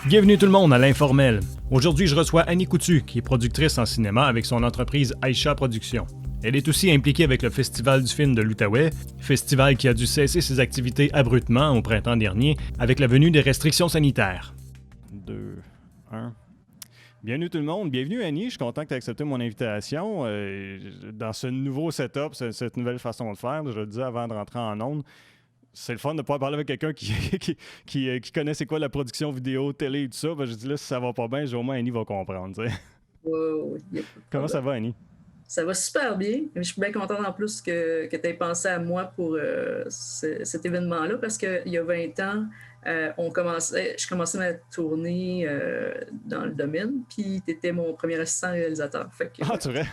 Bienvenue tout le monde à l'Informel. Aujourd'hui, je reçois Annie Coutu, qui est productrice en cinéma avec son entreprise Aïcha Productions. Elle est aussi impliquée avec le Festival du film de l'Outaouais, festival qui a dû cesser ses activités abruptement au printemps dernier avec la venue des restrictions sanitaires. 2, 1... Bienvenue tout le monde, bienvenue Annie, je suis content que tu aies accepté mon invitation dans ce nouveau setup, cette nouvelle façon de faire. Je le disais avant de rentrer en ondes, c'est le fun de pouvoir parler avec quelqu'un qui connaît c'est quoi la production vidéo, télé et tout ça. Ben, je dis là, si ça va pas bien, au moins Annie va comprendre. Oui. Comment ça va Annie? Ça va super bien. Je suis bien contente en plus que tu aies pensé à moi pour cet événement-là parce qu'il y a 20 ans, je commençais ma tournée dans le domaine, puis tu étais mon premier assistant réalisateur. Ah, tu vrai?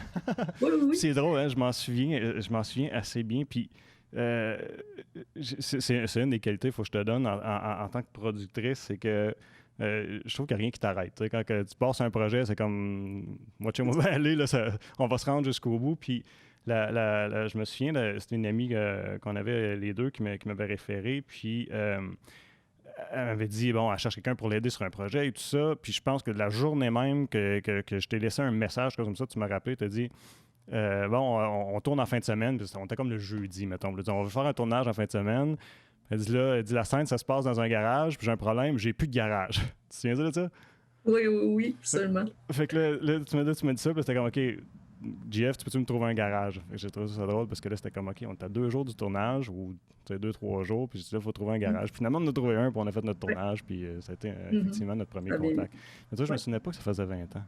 Oui. C'est drôle, hein? Je m'en souviens assez bien. Puis c'est une des qualités qu'il faut que je te donne en tant que productrice, c'est que je trouve qu'il n'y a rien qui t'arrête. Quand tu passes un projet, c'est comme moi, tu vas aller, là, on va se rendre jusqu'au bout. Puis je me souviens, c'était une amie qu'on avait les deux qui m'avait référé. Puis elle m'avait dit, bon, elle cherche quelqu'un pour l'aider sur un projet et tout ça. Puis je pense que la journée même que je t'ai laissé un message comme ça, tu m'as rappelé, tu as dit, bon, on tourne en fin de semaine. On était comme le jeudi, mettons. On va faire un tournage en fin de semaine. Elle dit, la scène, ça se passe dans un garage, puis j'ai un problème, j'ai plus de garage. Tu te souviens de ça? Oui, absolument. Fait que là, tu m'as dit ça, puis c'était comme, OK, JF, tu peux-tu me trouver un garage? Fait que j'ai trouvé ça drôle, parce que là, c'était comme, OK, on était à 2 jours du tournage, ou 2-3 jours, puis j'ai dit, là, il faut trouver un garage. Finalement, on en a trouvé un, puis on a fait notre tournage, puis ça a été effectivement notre premier contact. Mais toi, je me souvenais pas que ça faisait 20 ans.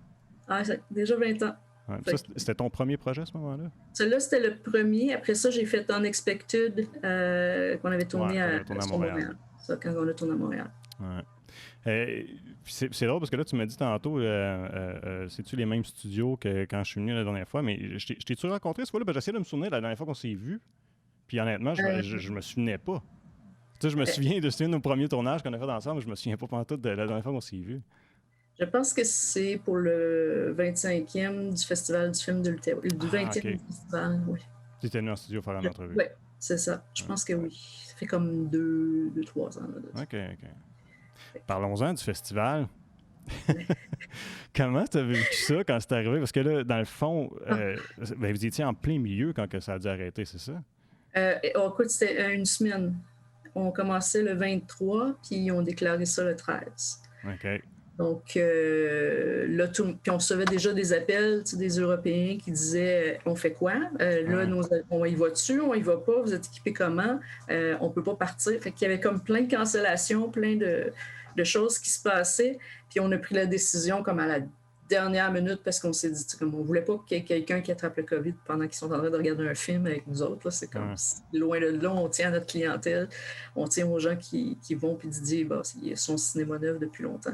Ah, déjà 20 ans. Ouais, ça, c'était ton premier projet à ce moment-là? Celui-là, c'était le premier. Après ça, j'ai fait Unexpected, qu'on avait tourné à Montréal. Ça, quand on a tourné à Montréal. Ouais. C'est drôle parce que là, tu m'as dit tantôt, c'est-tu les mêmes studios que quand je suis venu la dernière fois? Mais je t'ai-tu rencontré ce fois-là? J'essayais de me souvenir de la dernière fois qu'on s'est vu. Puis honnêtement, je me souvenais pas. Tu sais, je me souviens de nos premiers tournages qu'on a fait ensemble, mais je me souviens pas pantoute de la dernière fois qu'on s'est vu. Je pense que c'est pour le 25e du Festival du film de l'Outaouais. Du 20e festival, oui. Tu étais venu en studio faire une entrevue. Oui, c'est ça. Je pense que oui. Ça fait comme 2-3 ans. Là, OK. Parlons-en du festival. Comment tu as vécu ça quand c'est arrivé? Parce que là, dans le fond, vous étiez en plein milieu quand ça a dû arrêter, c'est ça? Écoute, c'était une semaine. On commençait le 23, puis ils ont déclaré ça le 13. OK. Donc, là, puis on recevait déjà des appels des Européens qui disaient on fait quoi? Là, on y va dessus, on y va pas, vous êtes équipés comment? On peut pas partir. Fait qu'il y avait comme plein de cancellations, plein de choses qui se passaient. Puis on a pris la décision comme à la dernière minute parce qu'on s'est dit, comme on voulait pas qu'il y ait quelqu'un qui attrape le COVID pendant qu'ils sont en train de regarder un film avec nous autres. Là. C'est comme loin de là, on tient à notre clientèle, on tient aux gens qui vont puis disent ils sont au cinéma neuf depuis longtemps.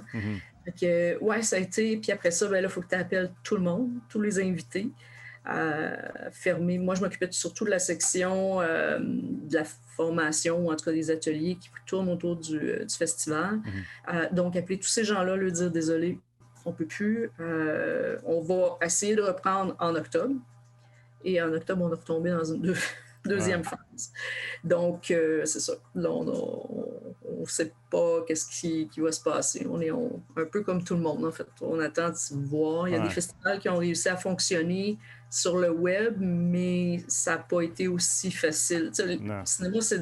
Fait que, ça a été. Puis après ça, il faut que tu appelles tout le monde, tous les invités à fermer. Moi, je m'occupais surtout de la section de la formation, ou en tout cas des ateliers qui tournent autour du festival. Donc, appeler tous ces gens-là, leur dire désolé, on ne peut plus. On va essayer de reprendre en octobre. Et en octobre, on est retombé dans une deuxième phase. Donc, c'est ça. Là, on ne sait pas qu'est-ce qui va se passer. On est un peu comme tout le monde, en fait. On attend de voir. Il y a des festivals qui ont réussi à fonctionner sur le web, mais ça n'a pas été aussi facile. Le cinéma, c'est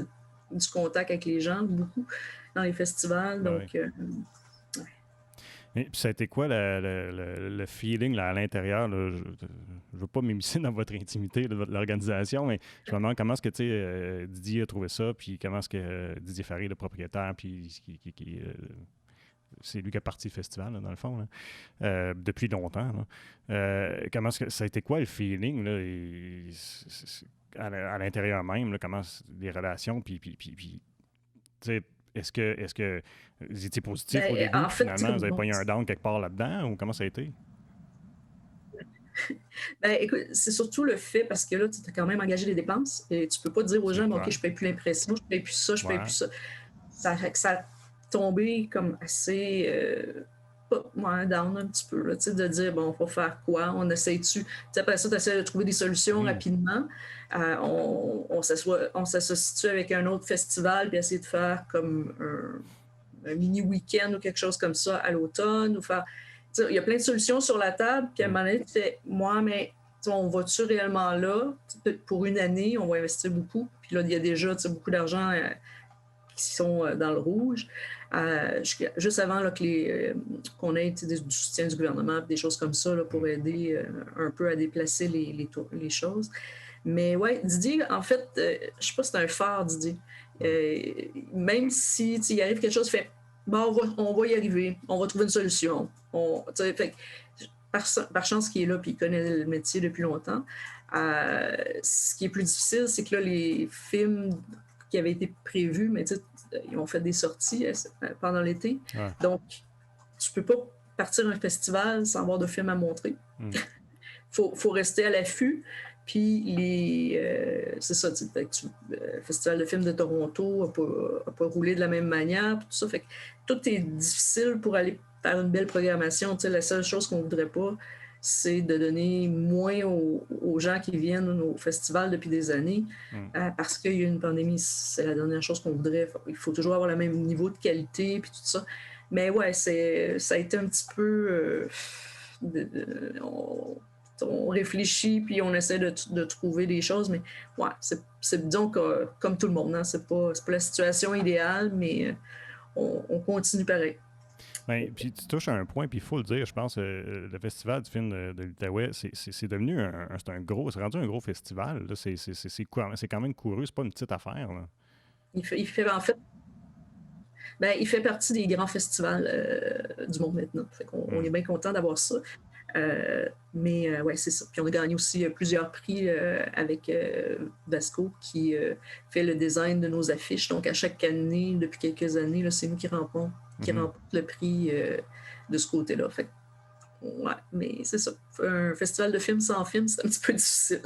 du contact avec les gens, beaucoup, dans les festivals. Donc, Et puis ça a été quoi le feeling là, à l'intérieur? Là, je ne veux pas m'immiscer dans votre intimité de l'organisation, mais je me demande comment est-ce que Didier a trouvé ça, puis comment est-ce que Didier Farré, le propriétaire, puis c'est lui qui a parti le festival, là, dans le fond, là, depuis longtemps. Comment est-ce que ça a été quoi le feeling là, à l'intérieur même? Là, comment les relations, puis est-ce que vous étiez positif au début, finalement, vous avez pas eu un down quelque part là-dedans, ou comment ça a été? Écoute, c'est surtout le fait, parce que là, tu as quand même engagé des dépenses, et tu peux pas dire aux gens, OK, je paye plus l'impression, je paye plus ça, je paye plus ça. Ça a tombé comme assez... down un petit peu, là, de dire, bon, il faut faire quoi? On essaie-tu? Après ça, tu essaies de trouver des solutions rapidement. On s'associe avec un autre festival puis essayer de faire comme un mini week-end ou quelque chose comme ça à l'automne. Il y a plein de solutions sur la table. Puis à un moment donné, tu fais, moi, mais on va-tu réellement là? Pour une année, on va investir beaucoup. Puis là, il y a déjà beaucoup d'argent qui sont dans le rouge. Juste avant là, qu'on ait du soutien du gouvernement, des choses comme ça là, pour aider un peu à déplacer les choses. Mais ouais, Didier, en fait, je ne sais pas si c'est un phare, Didier. Même si il arrive quelque chose, il fait bon, on va y arriver, on va trouver une solution. Fait, par chance qu'il est là et il connaît le métier depuis longtemps. Ce qui est plus difficile, c'est que là, les films qui avaient été prévus, mais ils ont fait des sorties pendant l'été. Ouais. Donc, tu peux pas partir à un festival sans avoir de film à montrer. Faut rester à l'affût. Puis, c'est ça, le Festival de films de Toronto n'a pas roulé de la même manière. Tout ça, fait que tout est difficile pour aller faire une belle programmation. La seule chose qu'on ne voudrait pas, c'est de donner moins aux gens qui viennent au festival depuis des années parce qu'il y a une pandémie. C'est la dernière chose qu'on voudrait. Il faut toujours avoir le même niveau de qualité puis tout ça. Mais ouais, ça a été un petit peu... on réfléchit puis on essaie de trouver des choses, mais ouais, c'est disons que comme tout le monde, hein, c'est pas la situation idéale, mais on continue pareil. Ben, puis tu touches à un point, puis il faut le dire, je pense, le festival du film de l'Outaouais, c'est devenu c'est rendu un gros festival. Là. C'est quand même couru, c'est pas une petite affaire. Là. Il fait en fait, il fait partie des grands festivals du monde maintenant. Fait qu'on on est bien content d'avoir ça. Mais ouais, c'est ça. Puis on a gagné aussi plusieurs prix avec Vasco qui fait le design de nos affiches. Donc à chaque année, depuis quelques années, là, c'est nous qui remporte le prix de ce côté-là. Fait ouais, mais c'est ça. Un festival de films sans film, c'est un petit peu difficile.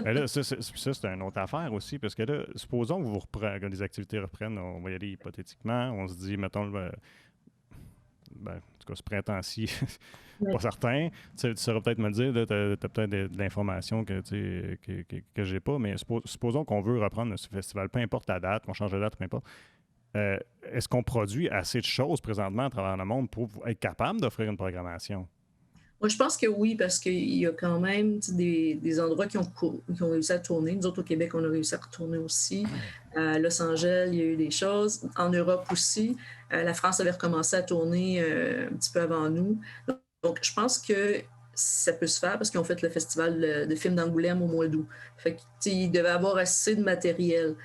Mais là, ça, c'est une autre affaire aussi, parce que là, supposons que les activités reprennent, on va y aller hypothétiquement, on se dit, mettons, en tout cas, ce printemps-ci, pas certain. Tu sauras peut-être me le dire, tu as peut-être de l'information que j'ai pas, mais supposons qu'on veut reprendre ce festival, peu importe la date, qu'on change de date, peu importe. Est-ce qu'on produit assez de choses présentement à travers le monde pour être capable d'offrir une programmation? Moi, je pense que oui, parce qu'il y a quand même des endroits qui ont réussi à tourner. Nous autres, au Québec, on a réussi à retourner aussi. À Los Angeles, il y a eu des choses. En Europe aussi. La France avait recommencé à tourner un petit peu avant nous. Donc, je pense que ça peut se faire parce qu'ils ont fait le festival de films d'Angoulême au mois d'août. Fait qu'il devait avoir assez de matériel.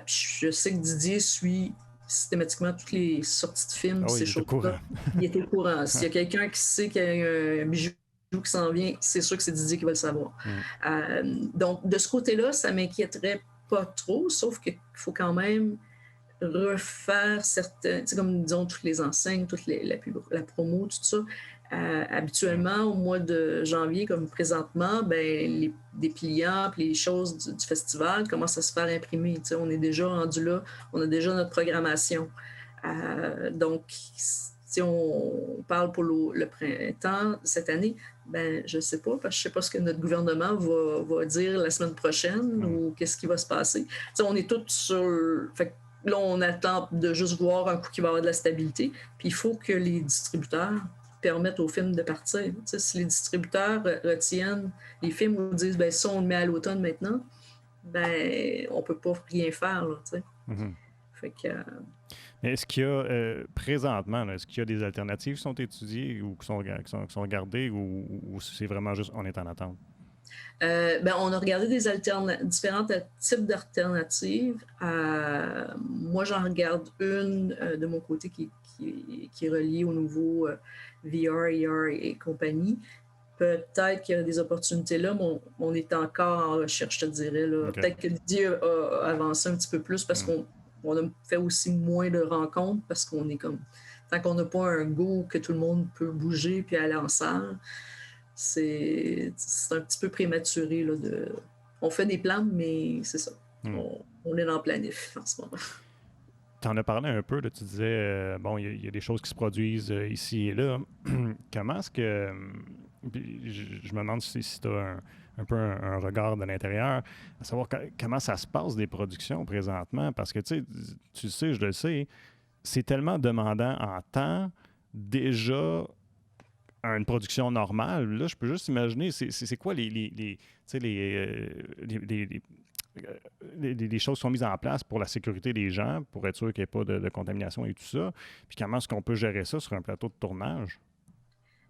Je sais que Didier suit systématiquement toutes les sorties de films, ces choses-là. Il était au courant. S'il y a quelqu'un qui sait qu'il y a un bijou qui s'en vient, c'est sûr que c'est Didier qui va le savoir. Donc, de ce côté-là, ça ne m'inquiéterait pas trop, sauf qu'il faut quand même refaire certains, comme disons, toutes les enseignes, la promo, tout ça. Habituellement, au mois de janvier, comme présentement, les dépliants et les choses du festival commencent à se faire imprimer. On est déjà rendu là, on a déjà notre programmation. Donc, si on parle pour le printemps cette année, je ne sais pas, parce que je ne sais pas ce que notre gouvernement va dire la semaine prochaine ou qu'est-ce qui va se passer. On est tous sur... Fait, là, on attend de juste voir un coup qu'il va y avoir de la stabilité. Puis il faut que les distributeurs permettent aux films de partir. Si les distributeurs retiennent les films ou disent ça, on le met à l'automne maintenant, on ne peut pas rien faire. Là, fait que, est-ce qu'il y a présentement, est-ce qu'il y a des alternatives qui sont étudiées ou qui sont regardées ou c'est vraiment juste on est en attente? On a regardé différents types d'alternatives. Moi, j'en regarde une de mon côté qui est reliée au nouveau VR, ER et compagnie. Peut-être qu'il y a des opportunités là, mais on est encore en recherche, je te dirais. Là. Okay. Peut-être que Didier a avancé un petit peu plus parce qu'on a fait aussi moins de rencontres parce qu'on est comme... Tant qu'on n'a pas un go que tout le monde peut bouger puis aller en salle, c'est un petit peu prématuré. Là, on fait des plans, mais c'est ça. On est dans le planif en ce moment. Tu en as parlé un peu, là, tu disais, il y a des choses qui se produisent ici et là. Comment est-ce que... je me demande si tu as un peu un regard de l'intérieur, à savoir comment ça se passe des productions présentement, parce que tu sais, je le sais, c'est tellement demandant en temps, déjà, une production normale. Là, je peux juste imaginer, c'est quoi tu sais, les choses qui sont mises en place pour la sécurité des gens, pour être sûr qu'il n'y ait pas de contamination et tout ça. Puis comment est-ce qu'on peut gérer ça sur un plateau de tournage?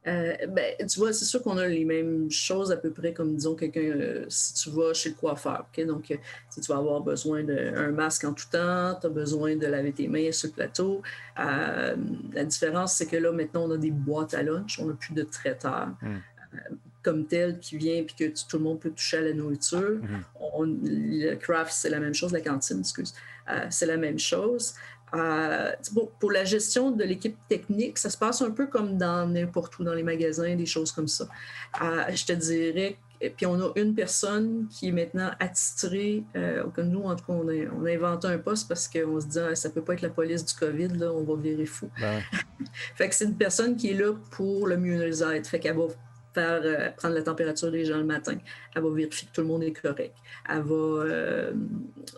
Ben, tu vois, c'est sûr qu'on a les mêmes choses à peu près comme, disons, quelqu'un, si tu vas chez le coiffeur, OK? Donc, si tu vas avoir besoin d'un masque en tout temps, tu as besoin de laver tes mains sur le plateau. La différence, c'est que là, maintenant, on a des boîtes à lunch, on n'a plus de traiteur comme tel qui vient puis que tout le monde peut toucher à la nourriture. Le craft, c'est la même chose, la cantine, excuse, c'est la même chose. Pour la gestion de l'équipe technique, ça se passe un peu comme dans n'importe où, dans les magasins, des choses comme ça. Je te dirais, puis on a une personne qui est maintenant attitrée, comme nous, en tout cas, on a inventé un poste parce qu'on se dit, ça peut pas être la police du COVID, là, on va virer fou. Ben, fait que c'est une personne qui est là pour le mieux-être. Fait qu'elle va prendre la température des gens le matin. Elle va vérifier que tout le monde est correct. Elle va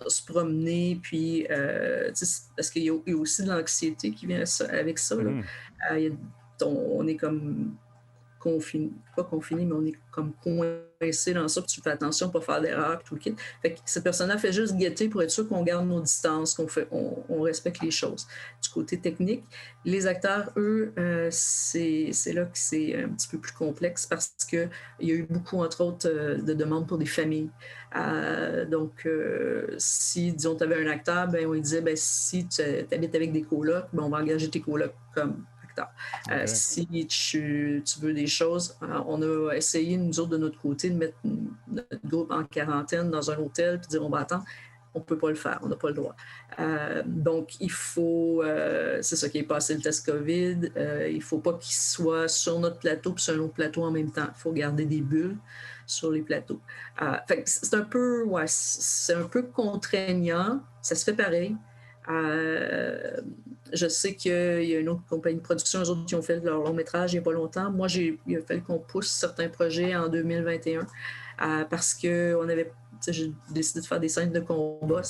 se promener, puis parce qu'il y a aussi de l'anxiété qui vient avec ça. Là. On est comme confiné, pas confiné, mais on est comme coincé dans ça, puis tu fais attention pour pas faire d'erreur, puis tout le kit. Fait que cette personne-là fait juste guetter pour être sûr qu'on garde nos distances, on respecte les choses. Du côté technique, les acteurs, eux, c'est là que c'est un petit peu plus complexe parce qu'il y a eu beaucoup, entre autres, de demandes pour des familles. Donc, si, disons, tu avais un acteur, ben, on lui disait, ben, si tu habites avec des colocs, ben, on va engager tes colocs comme okay. Si tu veux des choses, on a essayé, nous autres, de notre côté, de mettre notre groupe en quarantaine dans un hôtel puis dire on va attendre. On ne peut pas le faire, on n'a pas le droit. Donc, il faut, c'est ça qui est passé le test COVID, il ne faut pas qu'il soit sur notre plateau puis sur un autre plateau en même temps. Il faut garder des bulles sur les plateaux. Fait que c'est un peu, c'est un peu contraignant, ça se fait pareil. Je sais qu'il y a une autre compagnie de production, eux autres qui ont fait leur long métrage il n'y a pas longtemps. Moi, il a fallu qu'on pousse certains projets en 2021 parce que j'ai décidé de faire des scènes de combat.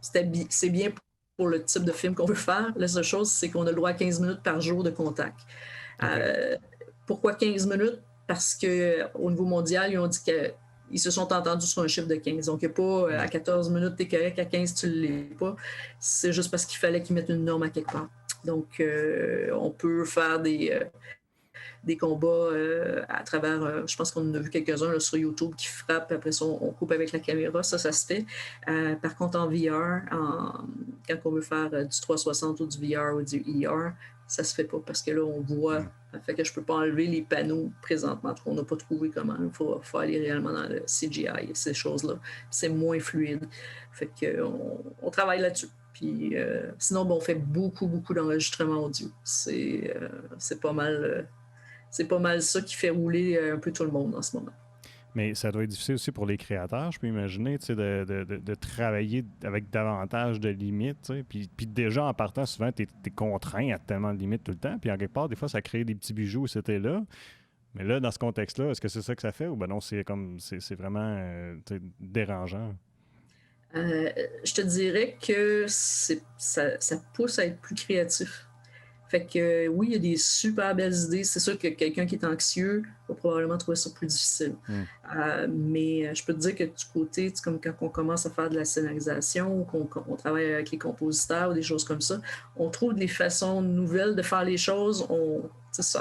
C'est bien pour le type de film qu'on veut faire. La seule chose, c'est qu'on a le droit à 15 minutes par jour de contact. Okay. Pourquoi 15 minutes? Parce qu'au niveau mondial, ils ont dit qu'ils se sont entendus sur un chiffre de 15. Donc, il n'y a pas à 14 minutes, t'es correct, à 15, tu ne l'es pas. C'est juste parce qu'il fallait qu'ils mettent une norme à quelque part. Donc, on peut faire des combats à travers, je pense qu'on en a vu quelques-uns là, sur YouTube qui frappent, après ça, on coupe avec la caméra, ça se fait. Par contre, en VR, quand on veut faire du 360 ou du VR ou du ER, ça se fait pas parce que là, on voit. Fait que je peux pas enlever les panneaux présentement. On n'a pas trouvé comment. Il faut aller réellement dans le CGI, ces choses-là. C'est moins fluide. Fait que on travaille là-dessus. Puis sinon, on fait beaucoup d'enregistrements audio. C'est pas mal. C'est pas mal ça qui fait rouler un peu tout le monde en ce moment. Mais ça doit être difficile aussi pour les créateurs, je peux imaginer, de travailler avec davantage de limites. Puis déjà, en partant, souvent, tu es contraint à tellement de limites tout le temps. Puis en quelque part, des fois, ça crée des petits bijoux, c'était là. Mais là, dans ce contexte-là, est-ce que c'est ça que ça fait ou ben non, c'est vraiment dérangeant? Je te dirais que ça pousse à être plus créatif. Fait que oui, il y a des super belles idées. C'est sûr que quelqu'un qui est anxieux va probablement trouver ça plus difficile. Mais je peux te dire que du côté, comme quand on commence à faire de la scénarisation ou qu'on travaille avec les compositeurs ou des choses comme ça, on trouve des façons nouvelles de faire les choses.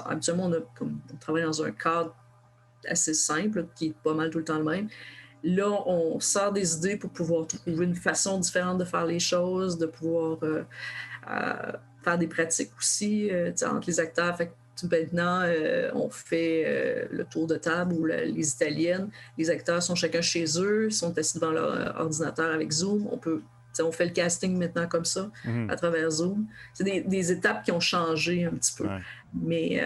Habituellement, on travaille dans un cadre assez simple, qui est pas mal tout le temps le même. Là, on sort des idées pour pouvoir trouver une façon différente de faire les choses, de pouvoir faire des pratiques aussi entre les acteurs. Fait que maintenant, on fait le tour de table où les Italiennes, les acteurs sont chacun chez eux, ils sont assis devant leur ordinateur avec Zoom. On fait le casting maintenant comme ça, à travers Zoom. C'est des étapes qui ont changé un petit peu. Ouais. Mais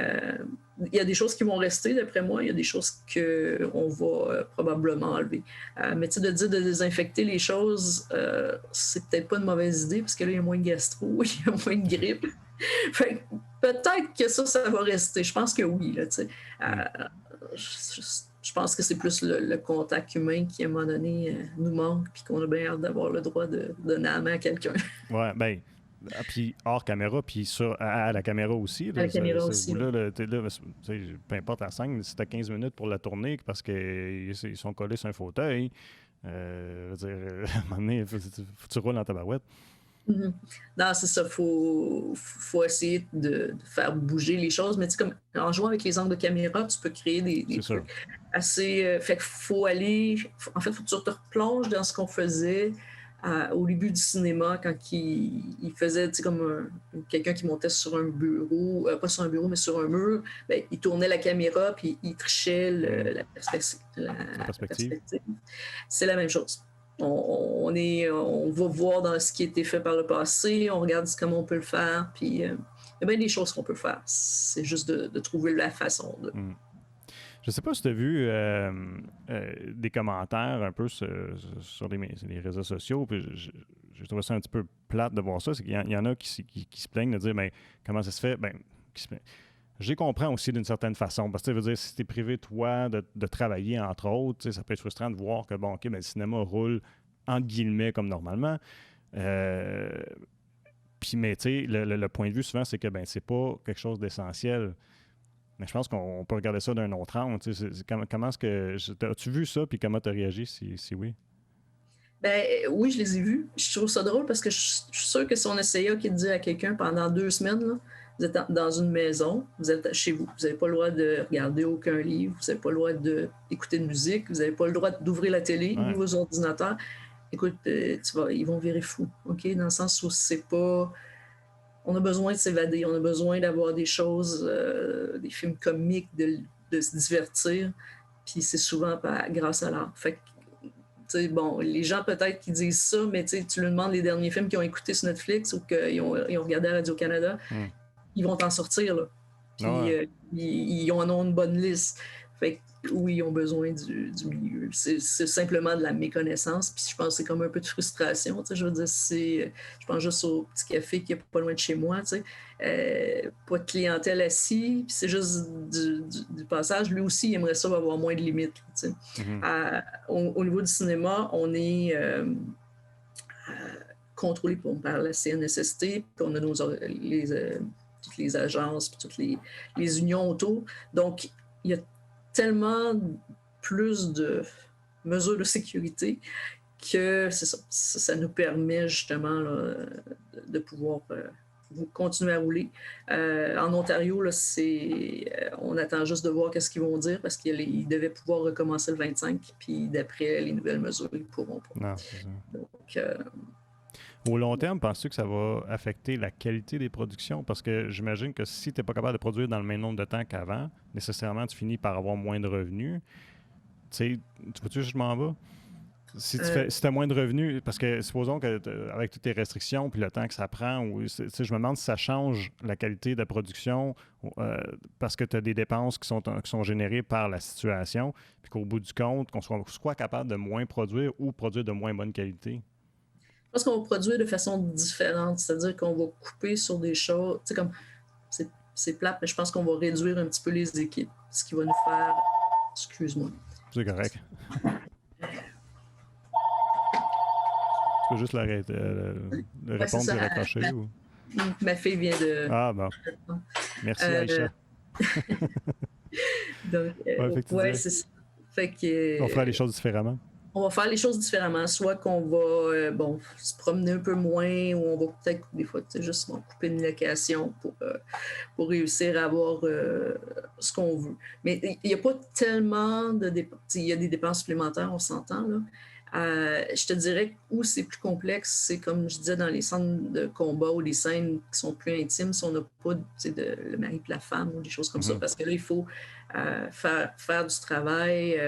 il y a des choses qui vont rester, d'après moi. Il y a des choses qu'on va probablement enlever. Mais de dire de désinfecter les choses, c'est peut-être pas une mauvaise idée parce que là, il y a moins de gastro, il y a moins de grippe. Fait, peut-être que ça va rester. Je pense que oui. Là, je pense que c'est plus le contact humain qui, à un moment donné, nous manque puis qu'on a bien hâte d'avoir le droit de donner la main à quelqu'un. Ouais, ben Puis hors caméra, puis à la caméra aussi. À Là, la caméra aussi. là, t'es là, peu importe la scène, si t'as 15 minutes pour la tourner parce qu'ils sont collés sur un fauteuil, je veux dire, à un moment donné, faut que tu roules dans ta barouette. Mm-hmm. Non, c'est ça. Faut essayer de faire bouger les choses. Mais tu sais, comme en jouant avec les angles de caméra, tu peux créer des trucs assez. Fait qu'il faut aller. En fait, faut que tu te replonges dans ce qu'on faisait au début du cinéma quand il faisait, tu sais, comme quelqu'un qui montait sur un bureau, pas sur un bureau, mais sur un mur. Ben, il tournait la caméra puis il trichait la perspective. C'est la même chose. On va voir dans ce qui a été fait par le passé, on regarde comment on peut le faire, puis il y a bien des choses qu'on peut faire. C'est juste de trouver la façon. Je sais pas si tu as vu des commentaires un peu sur les réseaux sociaux, puis je trouve ça un petit peu plate de voir ça. C'est qu'il y en a qui se plaignent de dire ben, comment ça se fait. Ben, je les comprends aussi d'une certaine façon. Parce que, veut dire, si tu es privé, toi, de travailler, entre autres, ça peut être frustrant de voir que, bon, OK, ben, le cinéma roule, entre guillemets, comme normalement. Puis, mais, tu sais, le point de vue, souvent, c'est que, ben, c'est pas quelque chose d'essentiel. Mais je pense qu'on peut regarder ça d'un autre angle. Comment est-ce que... As-tu vu ça, puis comment tu as réagi, si oui? Ben oui, je les ai vus. Je trouve ça drôle parce que je suis sûre que si on essayait de dire à quelqu'un pendant 2 semaines, là, vous êtes dans une maison, vous êtes chez vous, vous n'avez pas le droit de regarder aucun livre, vous n'avez pas le droit d'écouter de musique, vous n'avez pas le droit d'ouvrir la télé, ni vos ordinateurs. Écoute, ils vont virer fous, OK? Dans le sens où c'est pas... On a besoin de s'évader, on a besoin d'avoir des choses, des films comiques, de se divertir, puis c'est souvent grâce à l'art. Fait que, bon, les gens peut-être qui disent ça, mais tu leur demandes les derniers films qu'ils ont écoutés sur Netflix ou qu'ils ont regardé à Radio-Canada, ils vont t'en sortir, là. Puis ils en ont une bonne liste. Fait que oui, ils ont besoin du milieu. C'est simplement de la méconnaissance. Puis je pense que c'est comme un peu de frustration. Je veux dire, je pense juste au petit café qui est pas loin de chez moi. Pas de clientèle assis. Puis c'est juste du passage. Lui aussi, il aimerait ça avoir moins de limites. Au niveau du cinéma, on est contrôlé par la CNSST. Puis on a toutes les agences, puis toutes les unions autour. Donc, il y a tellement plus de mesures de sécurité que ça nous permet justement là, de pouvoir continuer à rouler. En Ontario, là, on attend juste de voir qu'est-ce qu'ils vont dire parce qu'ils devaient pouvoir recommencer le 25, puis d'après les nouvelles mesures, ils ne pourront pas. Non, c'est ça. Donc, au long terme, penses-tu que ça va affecter la qualité des productions? Parce que j'imagine que si tu n'es pas capable de produire dans le même nombre de temps qu'avant, nécessairement, tu finis par avoir moins de revenus. Tu sais, tu vois-tu je m'en vais? Si tu as moins de revenus, parce que supposons qu'avec toutes tes restrictions puis le temps que ça prend, je me demande si ça change la qualité de la production parce que tu as des dépenses qui sont générées par la situation, puis qu'au bout du compte, qu'on soit capable de moins produire ou produire de moins bonne qualité. Je pense qu'on va produire de façon différente, c'est-à-dire qu'on va couper sur des choses, tu sais, comme c'est plate, mais je pense qu'on va réduire un petit peu les équipes, ce qui va nous faire... Excuse-moi. C'est correct. Tu peux juste le répondre et raccrocher? Ou... Ma fille vient de... Ah bon. Merci Aïcha. Donc, c'est ça. Fait que, on fera les choses différemment. On va faire les choses différemment. Soit qu'on va se promener un peu moins ou on va peut-être des fois juste couper une location pour réussir à avoir ce qu'on veut. Mais il n'y a pas tellement de dépenses. Il y a des dépenses supplémentaires, on s'entend, là. Je te dirais où c'est plus complexe, c'est comme je disais dans les scènes de combat ou les scènes qui sont plus intimes, si on n'a pas le mari et la femme ou des choses comme ça, parce que là, il faut faire du travail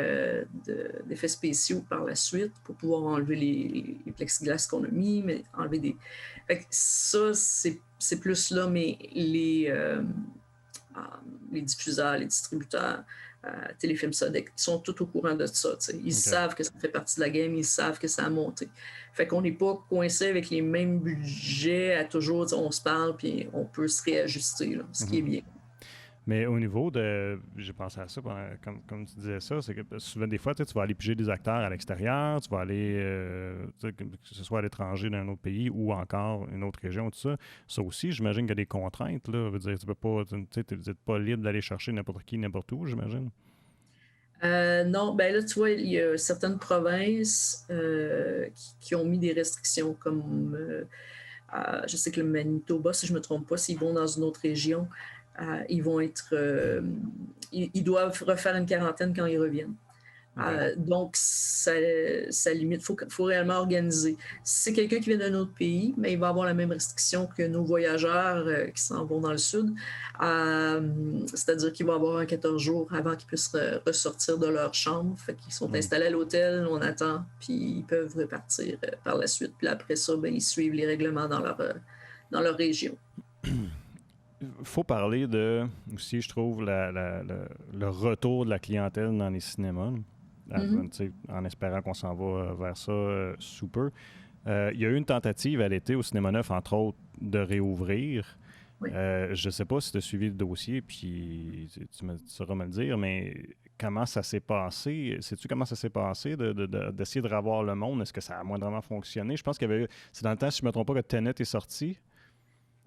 d'effets spéciaux par la suite pour pouvoir enlever les plexiglas qu'on a mis, mais enlever des... Fait que ça, c'est plus là, mais les diffuseurs, les distributeurs, Téléfilm Sodec, ils sont tout au courant de ça. Ils savent que ça fait partie de la game, ils savent que ça a monté. Fait qu'on n'est pas coincé avec les mêmes budgets à toujours, on se parle puis on peut se réajuster, là, ce qui est bien. Mais au niveau de... J'ai pensé à ça, comme tu disais ça, c'est que souvent, des fois, tu vas aller piger des acteurs à l'extérieur, tu vas aller, que ce soit à l'étranger d'un autre pays ou encore une autre région, tout ça. Ça aussi, j'imagine qu'il y a des contraintes, là. Je veux dire, tu peux pas, tu n'es pas libre d'aller chercher n'importe qui, n'importe où, j'imagine. Non, ben là, tu vois, il y a certaines provinces qui ont mis des restrictions, comme je sais que le Manitoba, si je ne me trompe pas, s'ils vont dans une autre région, ils vont être. Ils doivent refaire une quarantaine quand ils reviennent. Okay. Donc, ça limite. Il faut réellement organiser. Si c'est quelqu'un qui vient d'un autre pays, mais il va avoir la même restriction que nos voyageurs qui s'en vont dans le sud. C'est-à-dire qu'ils vont avoir un 14 jours avant qu'ils puissent ressortir de leur chambre. Fait qu'ils sont installés à l'hôtel, on attend, puis ils peuvent repartir par la suite. Puis après ça, ben, ils suivent les règlements dans leur région. Il faut parler de, aussi, je trouve, le retour de la clientèle dans les cinémas. En espérant qu'on s'en va vers ça sous peu. Il y a eu une tentative à l'été au Cinéma Neuf, entre autres, de réouvrir. Oui. Je ne sais pas si tu as suivi le dossier, puis tu sauras me le dire, mais comment ça s'est passé? Sais-tu comment ça s'est passé d'essayer de revoir le monde? Est-ce que ça a moindrement fonctionné? Je pense qu'il y avait... C'est dans le temps, si je ne me trompe pas, que Tenet est sorti.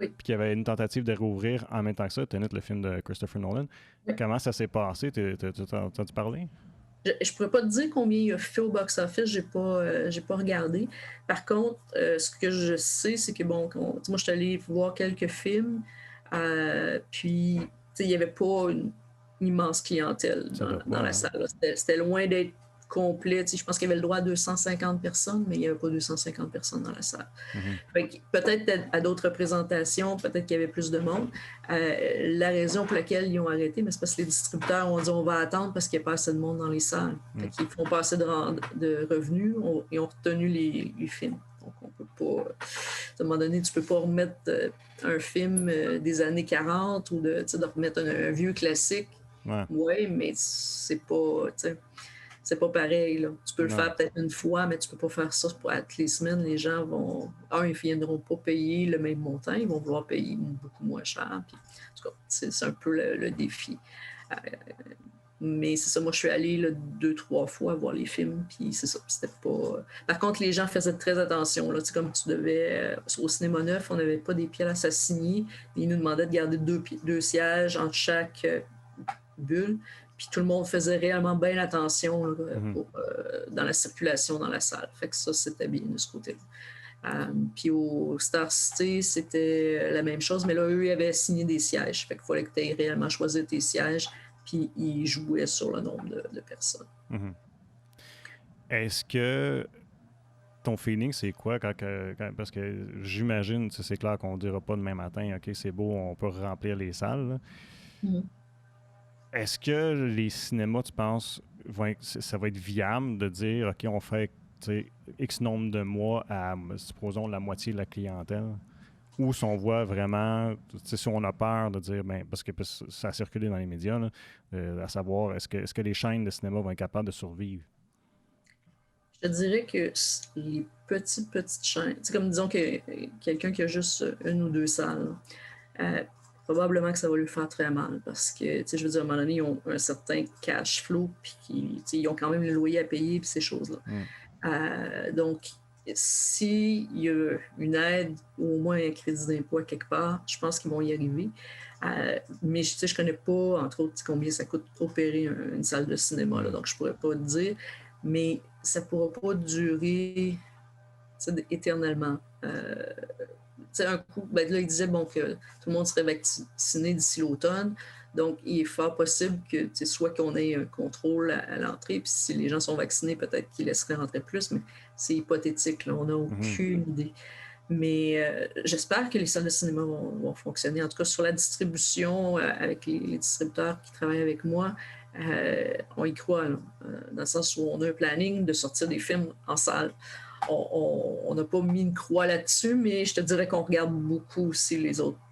Oui. Puis qu'il y avait une tentative de réouvrir en même temps que ça, Tenet, le film de Christopher Nolan. Oui. Comment ça s'est passé? T'as entendu parler? Je ne pourrais pas te dire combien il a fait au box-office, j'ai pas regardé. Par contre, ce que je sais, c'est que bon, moi je suis allée voir quelques films, puis il n'y avait pas une immense clientèle dans la salle. C'était loin d'être complet. Je pense qu'il y avait le droit à 250 personnes, mais il n'y avait pas 250 personnes dans la salle. Mm-hmm. Peut-être à d'autres représentations, peut-être qu'il y avait plus de monde. La raison pour laquelle ils ont arrêté, mais c'est parce que les distributeurs ont dit on va attendre parce qu'il n'y a pas assez de monde dans les salles. Mm-hmm. Ils ne font pas assez de revenus et ont retenu les films. Donc, on peut pas... À un moment donné, tu ne peux pas remettre un film des années 40 ou de remettre un vieux classique. Oui, mais c'est pas... C'est pas pareil. Là. Tu peux le faire peut-être une fois, mais tu peux pas faire ça pour toutes les semaines. Les gens vont... ils ne viendront pas payer le même montant. Ils vont vouloir payer beaucoup moins cher. Puis, en tout cas, c'est un peu le défi. Mais c'est ça, moi, je suis allée 2-3 fois voir les films, puis c'est ça, c'était pas... Par contre, les gens faisaient très attention, là, comme tu devais... au Cinéma Neuf, on n'avait pas des pièces à signer, ils nous demandaient de garder deux sièges entre chaque bulle, puis tout le monde faisait réellement bien attention là, dans la circulation dans la salle. Fait que ça, c'était bien de ce côté-là. Puis au Star City, c'était la même chose, mais là, eux, ils avaient signé des sièges. Fait qu'il fallait que tu aies réellement choisi tes sièges, puis ils jouaient sur le nombre de personnes. Mm-hmm. Est-ce que ton feeling, c'est quoi parce que j'imagine, c'est clair qu'on ne dira pas demain matin, OK, c'est beau, on peut remplir les salles. Mm-hmm. Est-ce que les cinémas, tu penses, ça va être viable de dire, OK, on fait X nombre de mois à, supposons, la moitié de la clientèle? Ou si on voit vraiment, si on a peur de dire, parce que ça a circulé dans les médias, là, à savoir, est-ce que les chaînes de cinéma vont être capables de survivre? Je te dirais que les petites chaînes, c'est comme disons que quelqu'un qui a juste une ou deux salles, probablement que ça va lui faire très mal parce que, je veux dire, à un moment donné, ils ont un certain cash flow puis ils ont quand même le loyer à payer puis ces choses-là. Donc, s'il y a une aide ou au moins un crédit d'impôt à quelque part, je pense qu'ils vont y arriver. Mais je ne connais pas, entre autres, combien ça coûte opérer une salle de cinéma, là, donc je ne pourrais pas te dire. Mais ça ne pourra pas durer éternellement. Un coup, là, il disait que tout le monde serait vacciné d'ici l'automne. Donc, il est fort possible que soit qu'on ait un contrôle à l'entrée, puis si les gens sont vaccinés, peut-être qu'ils laisseraient rentrer plus, mais c'est hypothétique. Là, on n'a aucune idée. Mais j'espère que les salles de cinéma vont fonctionner. En tout cas, sur la distribution, avec les distributeurs qui travaillent avec moi, on y croit, là, dans le sens où on a un planning de sortir des films en salle. On n'a pas mis une croix là-dessus, mais je te dirais qu'on regarde beaucoup aussi les autres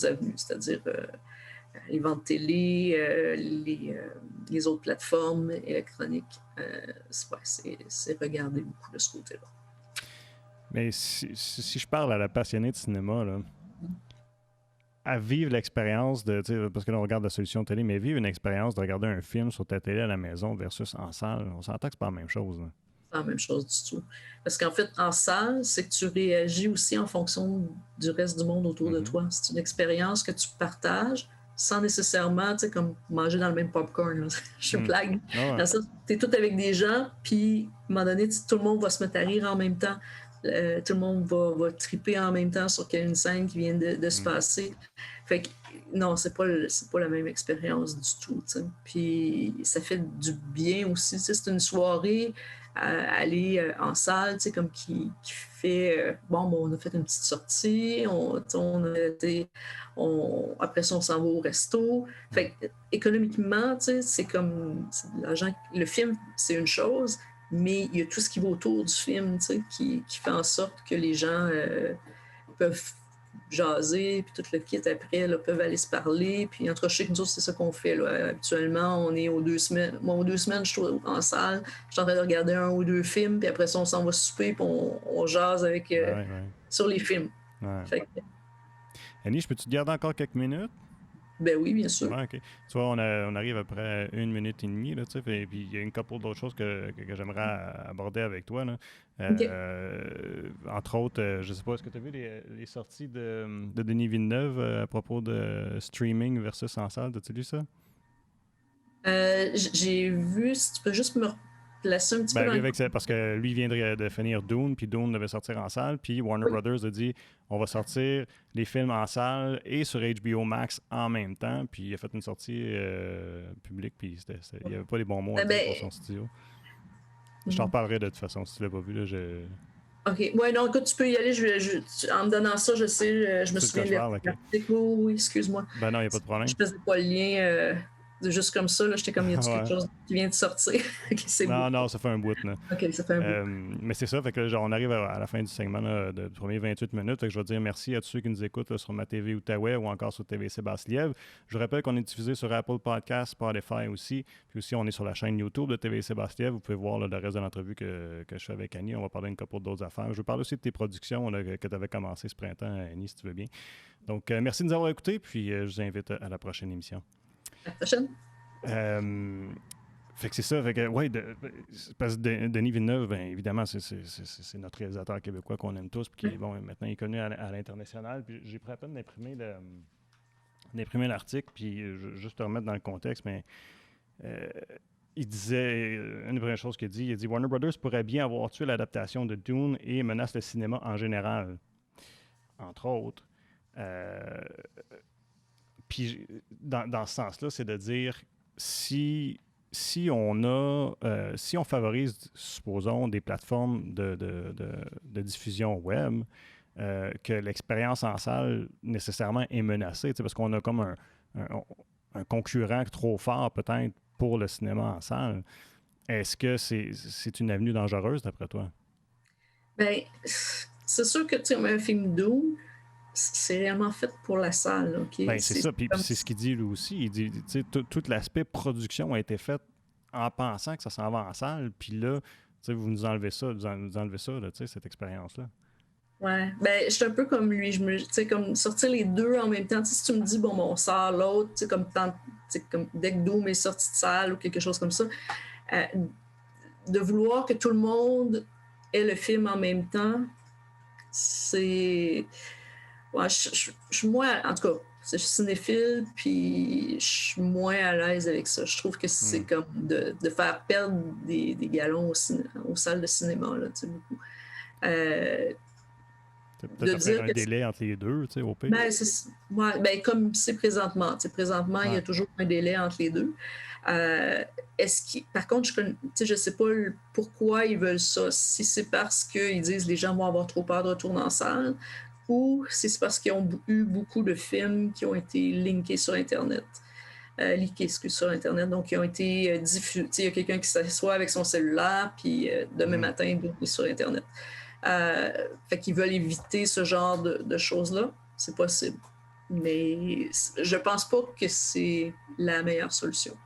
avenues, c'est-à-dire les ventes télé, les autres plateformes électroniques. C'est regarder beaucoup de ce côté-là. Mais si je parle à la passionnée de cinéma, là, à vivre l'expérience de, parce que là, on regarde la solution télé, mais vivre une expérience de regarder un film sur ta télé à la maison versus en salle, on s'entend que c'est pas la même chose. Là. C'est pas la même chose du tout. Parce qu'en fait, en salle, c'est que tu réagis aussi en fonction du reste du monde autour de toi. C'est une expérience que tu partages sans nécessairement, tu sais, comme manger dans le même popcorn. Là. Je blague. Dans ça, tu es tout avec des gens, puis à un moment donné, tout le monde va se mettre à rire en même temps. Tout le monde va triper en même temps sur une scène qui vient de se passer. Fait que non, c'est pas la même expérience du tout. T'sais. Puis ça fait du bien aussi. C'est une soirée à aller en salle, comme qui fait on a fait une petite sortie, après ça on s'en va au resto. Fait que, économiquement, c'est comme l'argent, le film, c'est une chose, mais il y a tout ce qui va autour du film qui fait en sorte que les gens peuvent jaser, puis tout le kit après, là, peuvent aller se parler. Puis entre chez nous autres, c'est ça qu'on fait. Là. Habituellement, on est aux 2 semaines. Moi, aux 2 semaines, je suis en salle, je suis en train de regarder 1 ou 2 films, puis après ça, on s'en va souper, puis on jase avec, sur les films. Ouais. Fait que, Annie, je peux-tu te garder encore quelques minutes? Ben oui, bien sûr. Ouais, OK. Tu vois, on arrive après 1 minute et demie, là, tu sais, puis il y a une couple d'autres choses que j'aimerais aborder avec toi, là. Entre autres, je sais pas, est-ce que tu as vu les sorties de Denis Villeneuve à propos de streaming versus en salle? As-tu lu ça? J'ai vu, si tu peux juste me replacer un petit peu dans parce que lui vient de finir Dune, puis Dune devait sortir en salle, puis Warner Brothers a dit on va sortir les films en salle et sur HBO Max en même temps, puis il a fait une sortie publique, puis il n'y avait pas les bons mots à dire pour son studio. Je t'en reparlerai de toute façon, si tu l'as pas vu. Là, OK. Ouais, non, écoute, tu peux y aller. En me donnant ça, je sais, je me souviens de l'article. Oui, excuse-moi. Ben non, il n'y a pas de problème. Je faisais pas le lien juste comme ça. J'étais comme, il y a quelque chose qui vient de sortir. Okay, non, ça fait un bout. Là. OK, ça fait un bout. Mais c'est ça, fait que là, on arrive à la fin du segment là, de premiers 28 minutes. Fait que je vais dire merci à tous ceux qui nous écoutent là, sur ma TV Outaouais ou encore sur TVC Basse-Lièvre. Je rappelle qu'on est diffusé sur Apple Podcasts, Spotify aussi. Puis aussi, on est sur la chaîne YouTube de TVC Basse-Lièvre. Vous pouvez voir là, le reste de l'entrevue que je fais avec Annie. On va parler d'une couple d'autres affaires. Je vais parler aussi de tes productions là, que tu avais commencé ce printemps, Annie, si tu veux bien. Donc, merci de nous avoir écoutés. Puis, je vous invite à la prochaine émission. À la prochaine. Fait que c'est ça. Fait que, parce que Denis Villeneuve, bien évidemment, c'est notre réalisateur québécois qu'on aime tous, puis qui maintenant il est connu à l'international. Puis j'ai pris la peine d'imprimer l'article, puis juste te remettre dans le contexte, mais il disait, une des premières choses qu'il dit, il dit Warner Brothers pourrait bien avoir tué l'adaptation de Dune et menace le cinéma en général, entre autres. Puis dans ce sens-là, c'est de dire si on favorise, supposons, des plateformes de diffusion web, que l'expérience en salle nécessairement est menacée, parce qu'on a comme un concurrent trop fort peut-être pour le cinéma en salle. Est-ce que c'est une avenue dangereuse d'après toi? Bien, c'est sûr que tu sais, un film doux, c'est réellement fait pour la salle. Okay? Ben, c'est ça, puis c'est ce qu'il dit lui aussi. Il dit, tout l'aspect production a été fait en pensant que ça s'en va en salle, puis là, vous nous enlevez ça, là, cette expérience-là. Ouais, ben, je suis un peu comme lui. Comme sortir les deux en même temps. Si tu me dis, bon, on sort l'autre, comme dès que Doom est sorti de salle ou quelque chose comme ça, de vouloir que tout le monde ait le film en même temps, c'est. Ouais, je suis moins, en tout cas, je suis cinéphile, puis je suis moins à l'aise avec ça. Je trouve que c'est comme de faire perdre des galons aux salles de cinéma, là, beaucoup. Peut-être faire un délai entre les deux, au pire. Ben, comme c'est présentement. Présentement, il y a toujours un délai entre les deux. Par contre, je ne sais pas pourquoi ils veulent ça. Si c'est parce qu'ils disent que les gens vont avoir trop peur de retourner en salle, ou si c'est parce qu'ils ont eu beaucoup de films qui ont été linkés sur Internet. Sur Internet, donc qui ont été diffusés. Il y a quelqu'un qui s'assoit avec son cellulaire, puis demain matin, il est sur Internet. Fait qu'ils veulent éviter ce genre de choses-là. C'est possible. Mais je pense pas que c'est la meilleure solution.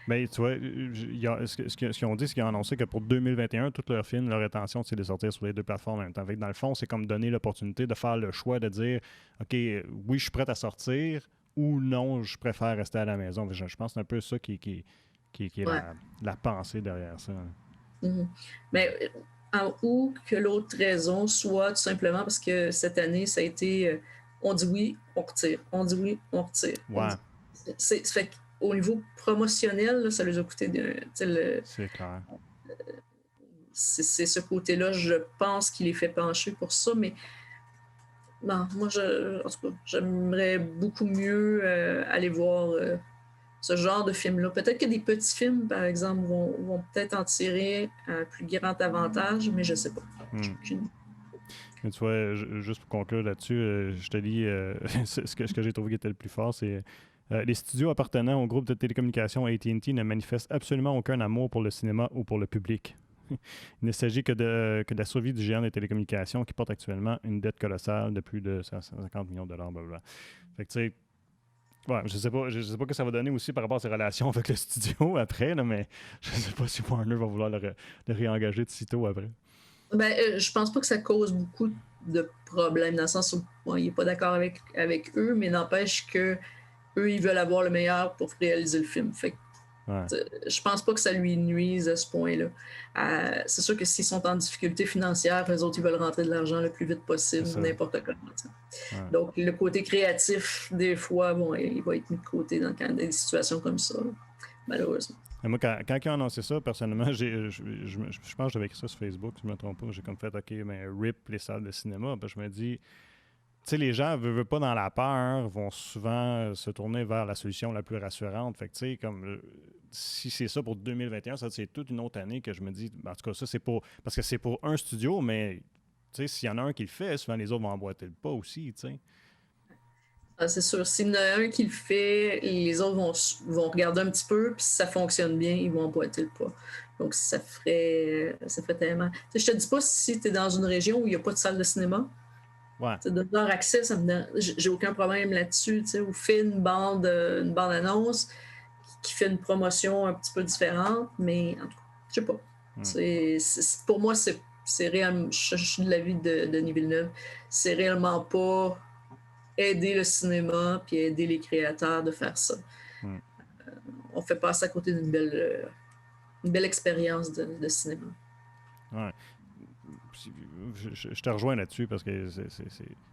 Mais tu vois, ce qu'ils ont dit, c'est qu'ils ont annoncé que pour 2021, tous leurs films, leur intention, c'est de sortir sur les deux plateformes en même temps. Fait que dans le fond, c'est comme donner l'opportunité de faire le choix de dire, OK, oui, je suis prêt à sortir ou non, je préfère rester à la maison. Je pense que c'est un peu ça qui est Ouais. la pensée derrière ça. Mhm. Mais ou que l'autre raison soit tout simplement parce que cette année, ça a été on dit oui, on retire. On dit oui, on retire. Ouais, Fait qu'au niveau promotionnel, là, ça les a coûté c'est clair. c'est ce côté-là, je pense, qui les fait pencher pour ça, mais non, moi, en tout cas, j'aimerais beaucoup mieux aller voir ce genre de film-là. Peut-être que des petits films, par exemple, vont peut-être en tirer un plus grand avantage, mais je ne sais pas. Hmm. Mais tu vois, juste pour conclure là-dessus, je te lis ce que j'ai trouvé qui était le plus fort, c'est les studios appartenant au groupe de télécommunications AT&T ne manifestent absolument aucun amour pour le cinéma ou pour le public. Il ne s'agit que de la survie du géant des télécommunications qui porte actuellement une dette colossale de plus de 150 millions de dollars. Blablabla. Fait que tu sais, ouais, je sais pas ce que ça va donner aussi par rapport à ses relations avec le studio après, là, mais je sais pas si Warner va vouloir le réengager de sitôt après. Ben, je pense pas que ça cause beaucoup de problèmes, dans le sens où bon, il n'est pas d'accord avec eux, mais n'empêche que eux, ils veulent avoir le meilleur pour réaliser le film. Fait que, Ouais. je pense pas que ça lui nuise à ce point-là. C'est sûr que s'ils sont en difficulté financière, eux autres, ils veulent rentrer de l'argent le plus vite possible, n'importe comment. Ouais. Donc, le côté créatif, des fois, bon, il va être mis de côté dans des situations comme ça, malheureusement. Et moi, quand ils ont annoncé ça, personnellement, je pense que j'avais écrit ça sur Facebook, si je ne me trompe pas. J'ai comme fait, OK, mais RIP les salles de cinéma. Puis je me dis, tu sais, les gens ne veulent pas dans la peur, vont souvent se tourner vers la solution la plus rassurante. Fait que, tu sais, comme si c'est ça pour 2021, ça, c'est toute une autre année que je me dis, en tout cas, ça, c'est pour. Parce que c'est pour un studio, mais, tu sais, s'il y en a un qui le fait, souvent les autres vont emboîter le pas aussi, tu sais. C'est sûr, s'il y en a un qui le fait, les autres vont regarder un petit peu, puis si ça fonctionne bien, ils vont emboîter le pas. Donc, ça ferait tellement. Je te dis pas si tu es dans une région où il n'y a pas de salle de cinéma. Ouais. De leur accès, j'ai aucun problème là-dessus. Ou fait une bande-annonce qui fait une promotion un petit peu différente, mais en tout cas, je sais pas. Pour moi, c'est réellement. Je suis de l'avis de Denis Villeneuve. C'est réellement pas aider le cinéma puis aider les créateurs de faire ça. On fait passer à côté d'une belle expérience de cinéma. Ouais. Je te rejoins là-dessus parce que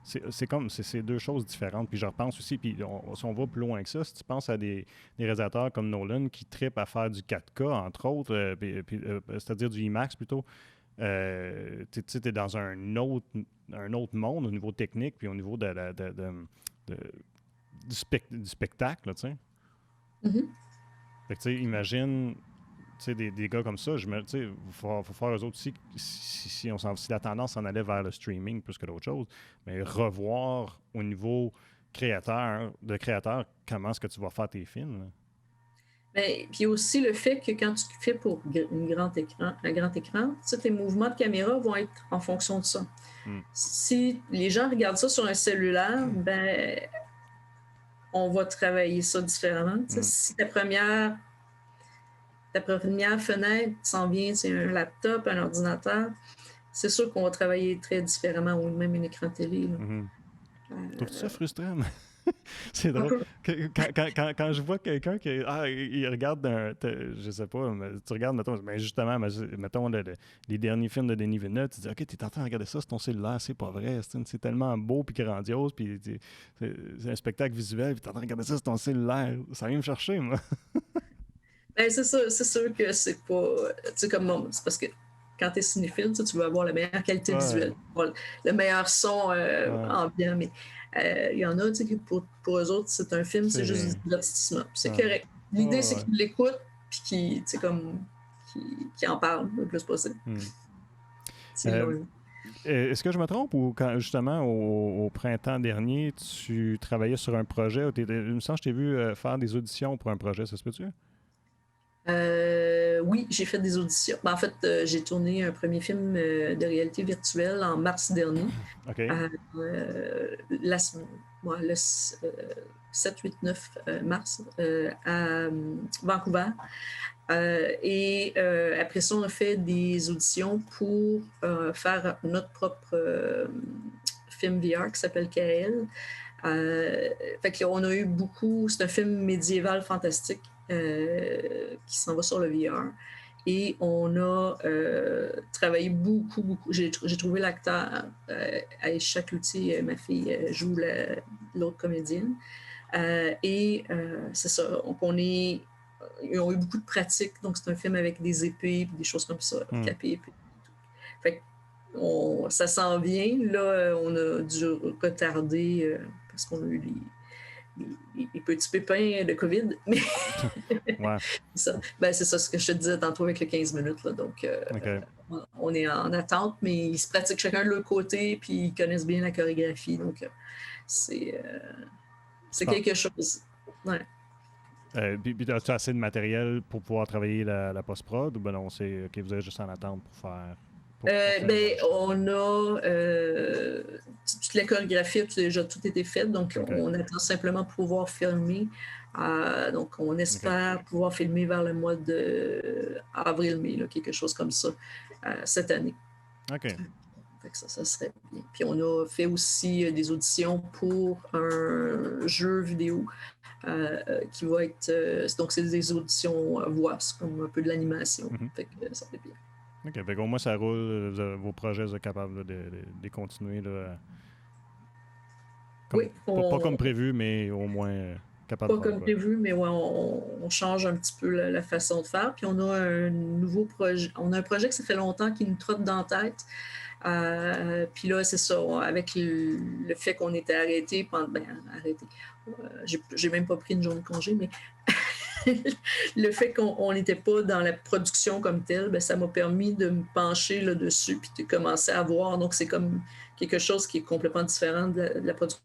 c'est comme c'est deux choses différentes. Puis je repense aussi, puis si on va plus loin que ça, si tu penses à des réalisateurs comme Nolan qui trippent à faire du 4K, entre autres, c'est-à-dire du IMAX plutôt, tu es dans un autre monde au niveau technique, puis au niveau du spectacle, tu sais. Mm-hmm. Fait que, tu sais, imagine des gars comme ça, il faut faire eux autres aussi, si la tendance s'en allait vers le streaming plus que d'autres choses, mais revoir au niveau créateur, comment est-ce que tu vas faire tes films. Là. Mais, puis aussi le fait que quand tu fais pour un grand écran, tes mouvements de caméra vont être en fonction de ça. Si les gens regardent ça sur un cellulaire, ben on va travailler ça différemment. Si ta première fenêtre s'en vient, c'est un laptop, un ordinateur, c'est sûr qu'on va travailler très différemment, ou même un écran télé. Trouves-tu ça frustrant? C'est drôle. Quand je vois quelqu'un qui il regarde je sais pas, tu regardes, mettons les derniers films de Denis Villeneuve, tu dis, OK, t'es en train de regarder ça sur ton cellulaire, c'est pas vrai, c'est tellement beau puis grandiose, puis c'est un spectacle visuel, puis t'es en train de regarder ça sur ton cellulaire. Ça vient me chercher, moi. Ben, c'est sûr que c'est pas. Tu sais, comme moi, c'est parce que quand tu es cinéphile, tu veux avoir la meilleure qualité visuelle, le meilleur son ambiant, mais il y en a, tu sais, pour eux autres, c'est un film, c'est juste du divertissement. C'est correct. L'idée, c'est qu'ils l'écoutent, puis qu'ils en parlent le plus possible. Est-ce que je me trompe ou quand justement au printemps dernier, tu travaillais sur un projet, il me semble que je t'ai vu faire des auditions pour un projet, ça se peut-tu? Oui, j'ai fait des auditions. En fait, j'ai tourné un premier film de réalité virtuelle en mars dernier. OK. le 7, 8, 9 mars à Vancouver. Et après ça, on a fait des auditions pour faire notre propre film VR qui s'appelle KL. Fait que là, on a eu beaucoup. C'est un film médiéval fantastique qui s'en va sur le VR. Et on a travaillé beaucoup. J'ai trouvé l'acteur, Aïcha Cloutier, ma fille, joue l'autre comédienne. C'est ça. Donc, ils ont eu beaucoup de pratiques. Donc, c'est un film avec des épées et des choses comme ça, capées épées. Fait que ça s'en vient. Là, on a dû retarder parce qu'on a eu les petits pépins de COVID. Mais ouais. c'est ça ce que je te disais tantôt avec les 15 minutes. Là. Donc, on est en attente, mais ils se pratiquent chacun de leur côté, puis ils connaissent bien la chorégraphie. Donc, c'est quelque chose. Ouais. Puis as-tu assez de matériel pour pouvoir travailler la post-prod ou ben non, c'est que vous êtes juste en attente pour faire... on a toute la chorégraphie a déjà tout été faite, donc on attend simplement pouvoir filmer. Donc on espère pouvoir filmer vers le mois d'avril-mai, quelque chose comme ça, cette année. OK. Fait que ça serait bien. Puis on a fait aussi des auditions pour un jeu vidéo qui va être... donc c'est des auditions voix, c'est comme un peu de l'animation. Fait que ça fait bien. OK. Fait qu'au moins, ça roule. Vos projets, vous êtes capables de continuer. Là, pas comme prévu, mais au moins capable de faire. Pas comme prévu, mais ouais, on change un petit peu la façon de faire. Puis on a un nouveau projet. On a un projet que ça fait longtemps qui nous trotte dans la tête. Puis là, c'est ça. Avec le fait qu'on était arrêté j'ai même pas pris une journée de congé, mais... le fait qu'on n'était pas dans la production comme telle, ça m'a permis de me pencher là-dessus puis de commencer à voir. Donc, c'est comme quelque chose qui est complètement différent de la production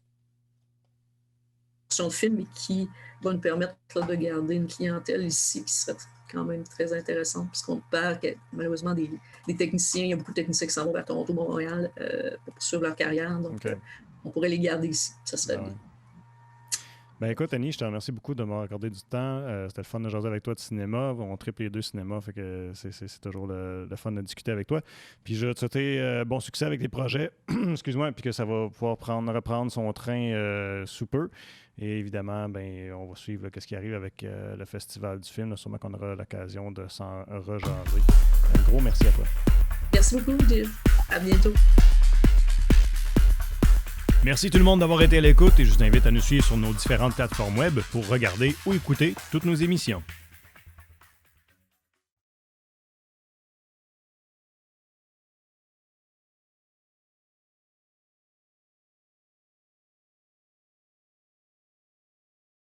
de film et qui va nous permettre de garder une clientèle ici qui serait quand même très intéressante puisqu'on perd malheureusement des techniciens. Il y a beaucoup de techniciens qui s'en vont vers Toronto, Montréal pour poursuivre leur carrière. Donc, on pourrait les garder ici. Ça serait bien. Ben écoute, Annie, je te remercie beaucoup de m'avoir accordé du temps. C'était le fun de jaser avec toi de cinéma. On triple les deux cinémas, fait que c'est toujours le fun de discuter avec toi. Puis je vais te souhaiter bon succès avec les projets, excuse-moi, puis que ça va pouvoir reprendre son train sous peu. Et évidemment, ben on va suivre ce qui arrive avec le Festival du film. Là, sûrement qu'on aura l'occasion de s'en rejaser. Un gros merci à toi. Merci beaucoup, Gilles. À bientôt. Merci tout le monde d'avoir été à l'écoute et je vous invite à nous suivre sur nos différentes plateformes web pour regarder ou écouter toutes nos émissions.